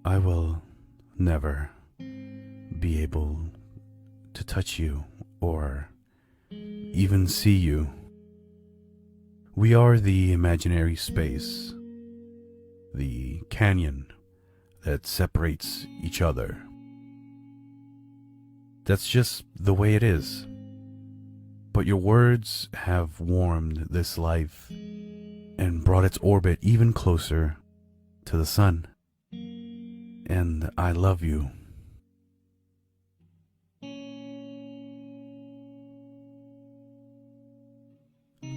I will never be able to touch you or even see you. We are the imaginary space, the canyon that separates each other. That's just the way it is. But your words have warmed this life and brought its orbit even closer to the sun. And I love you.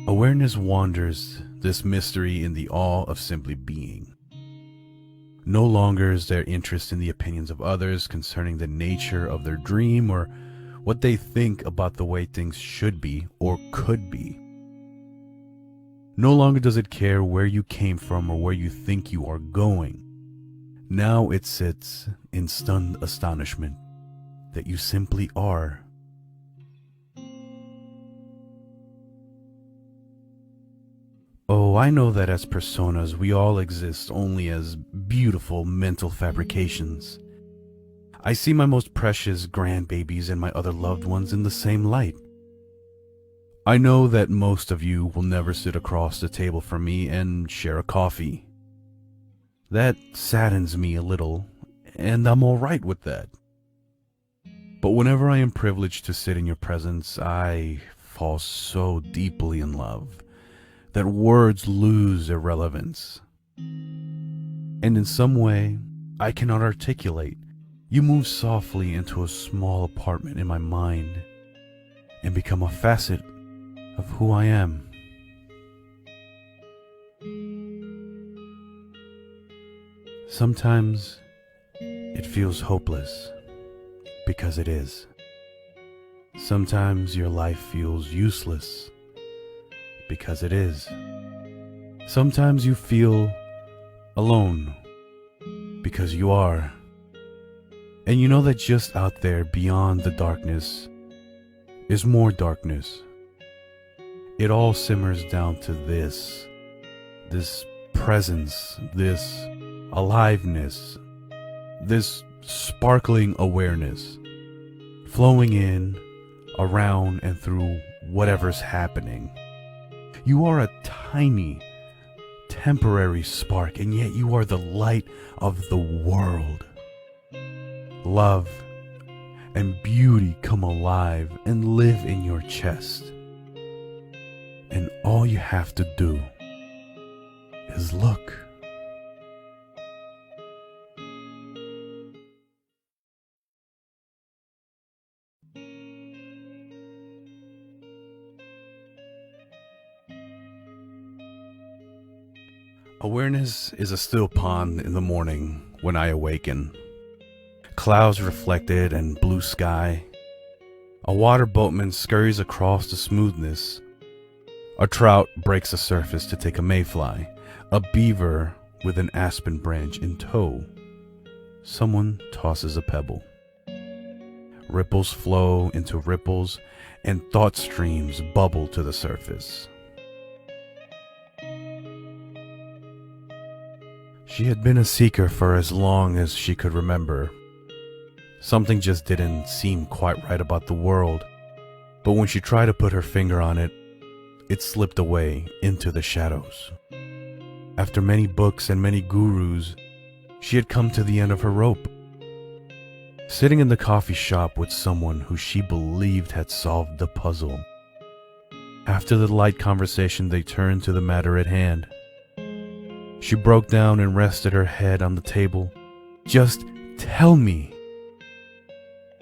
Awareness wanders this mystery in the awe of simply being. No longer is there interest in the opinions of others concerning the nature of their dream or what they think about the way things should be or could be. No longer does it care where you came from or where you think you are going. Now it sits in stunned astonishment that you simply are. Oh, I know that as personas, we all exist only as beautiful mental fabrications. I see my most precious grandbabies and my other loved ones in the same light. I know that most of you will never sit across the table from me and share a coffee. That saddens me a little, and I'm all right with that. But whenever I am privileged to sit in your presence, I fall so deeply in love that words lose their relevance. And in some way I cannot articulate, you move softly into a small apartment in my mind and become a facet of who I am. Sometimes it feels hopeless, because it is. Sometimes your life feels useless, because it is. Sometimes you feel alone, because you are. And you know that just out there beyond the darkness is more darkness. It all simmers down to this presence, this aliveness, this sparkling awareness, flowing in, around, and through whatever's happening. You are a tiny, temporary spark, and yet you are the light of the world. Love and beauty come alive and live in your chest. And all you have to do is look. Awareness is a still pond in the morning when I awaken. Clouds reflected and blue sky. A water boatman scurries across the smoothness. A trout breaks the surface to take a mayfly. A beaver with an aspen branch in tow. Someone tosses a pebble. Ripples flow into ripples, and thought streams bubble to the surface. She had been a seeker for as long as she could remember. Something just didn't seem quite right about the world, but when she tried to put her finger on it, it slipped away into the shadows. After many books and many gurus, she had come to the end of her rope. Sitting in the coffee shop with someone who she believed had solved the puzzle. After the light conversation, they turned to the matter at hand. She broke down and rested her head on the table. Just tell me.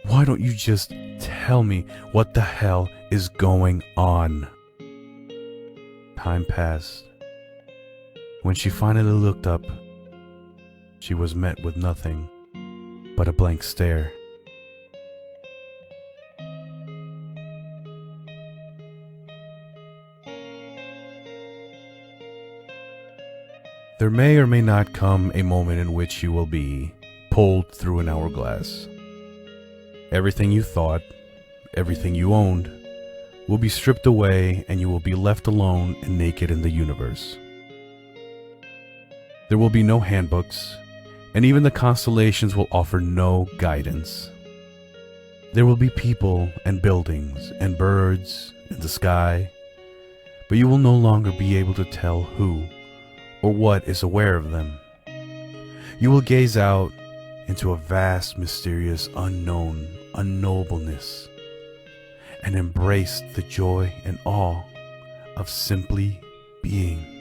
Why don't you just tell me what the hell is going on? Time passed. When she finally looked up, she was met with nothing but a blank stare. There may or may not come a moment in which you will be pulled through an hourglass. Everything you thought, everything you owned, will be stripped away, and you will be left alone and naked in the universe. There will be no handbooks, and even the constellations will offer no guidance. There will be people and buildings and birds in the sky, but you will no longer be able to tell who or what is aware of them. You will gaze out into a vast, mysterious, unknown, unknowableness, and embrace the joy and awe of simply being.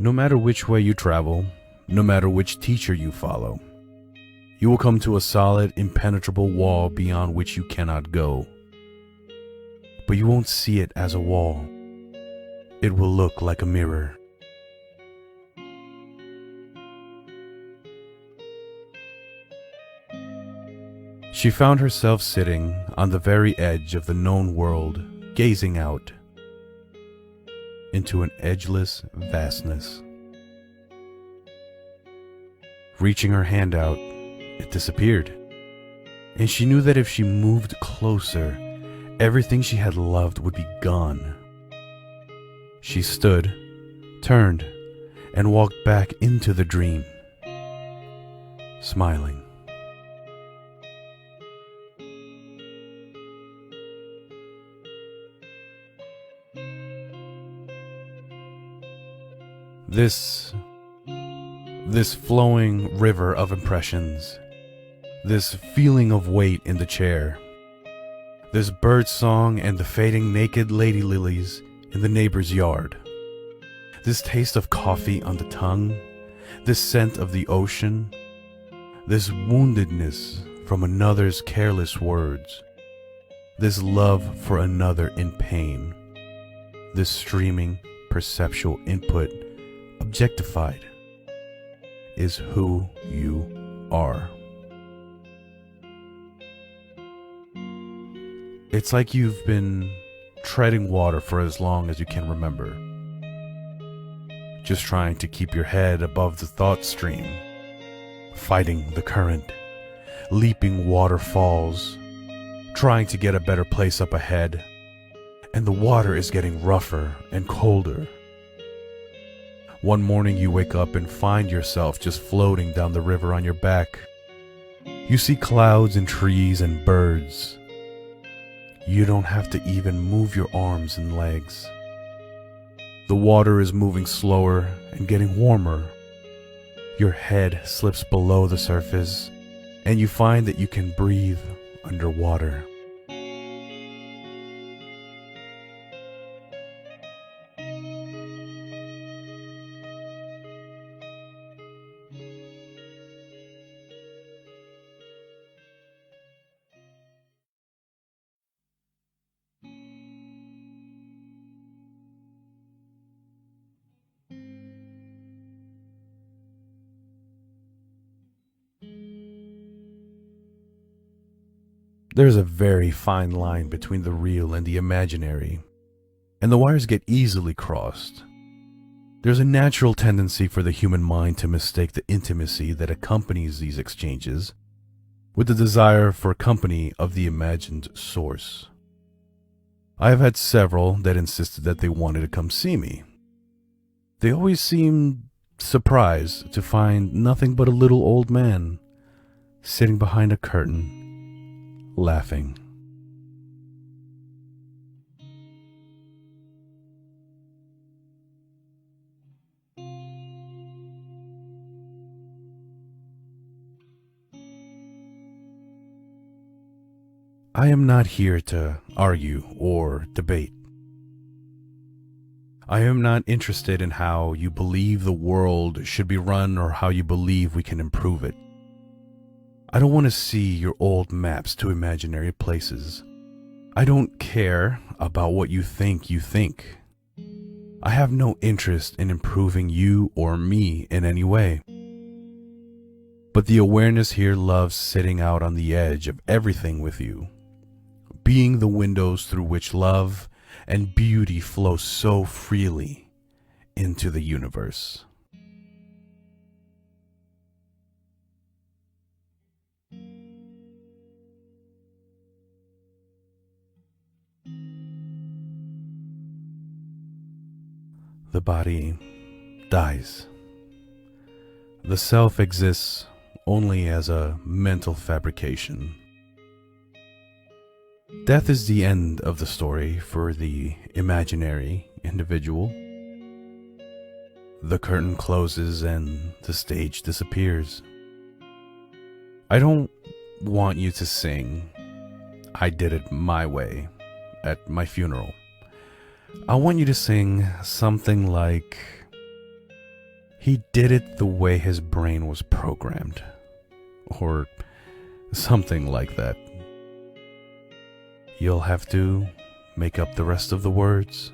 No matter which way you travel, no matter which teacher you follow, you will come to a solid, impenetrable wall beyond which you cannot go. But you won't see it as a wall. It will look like a mirror. She found herself sitting on the very edge of the known world, gazing out into an edgeless vastness. Reaching her hand out, it disappeared, and she knew that if she moved closer, everything she had loved would be gone. She stood, turned, and walked back into the dream, smiling. This flowing river of impressions, this feeling of weight in the chair, this bird song and the fading naked lady lilies in the neighbor's yard, this taste of coffee on the tongue, this scent of the ocean, this woundedness from another's careless words, this love for another in pain, this streaming perceptual input objectified is who you are. It's like you've been treading water for as long as you can remember, just trying to keep your head above the thought stream, fighting the current, leaping waterfalls, trying to get a better place up ahead, and the water is getting rougher and colder. One morning you wake up and find yourself just floating down the river on your back. You see clouds and trees and birds. You don't have to even move your arms and legs. The water is moving slower and getting warmer. Your head slips below the surface, and you find that you can breathe underwater. There's a very fine line between the real and the imaginary, and the wires get easily crossed. There's a natural tendency for the human mind to mistake the intimacy that accompanies these exchanges with the desire for company of the imagined source. I have had several that insisted that they wanted to come see me. They always seemed surprised to find nothing but a little old man sitting behind a curtain, laughing. I am not here to argue or debate. I am not interested in how you believe the world should be run or how you believe we can improve it. I don't want to see your old maps to imaginary places. I don't care about what you think you think. I have no interest in improving you or me in any way. But the awareness here loves sitting out on the edge of everything with you, being the windows through which love and beauty flow so freely into the universe. The body dies. The self exists only as a mental fabrication. Death is the end of the story for the imaginary individual. The curtain closes and the stage disappears. I don't want you to sing "I Did It My Way" at my funeral. I want you to sing something like "He did it the way his brain was programmed," or something like that. You'll have to make up the rest of the words.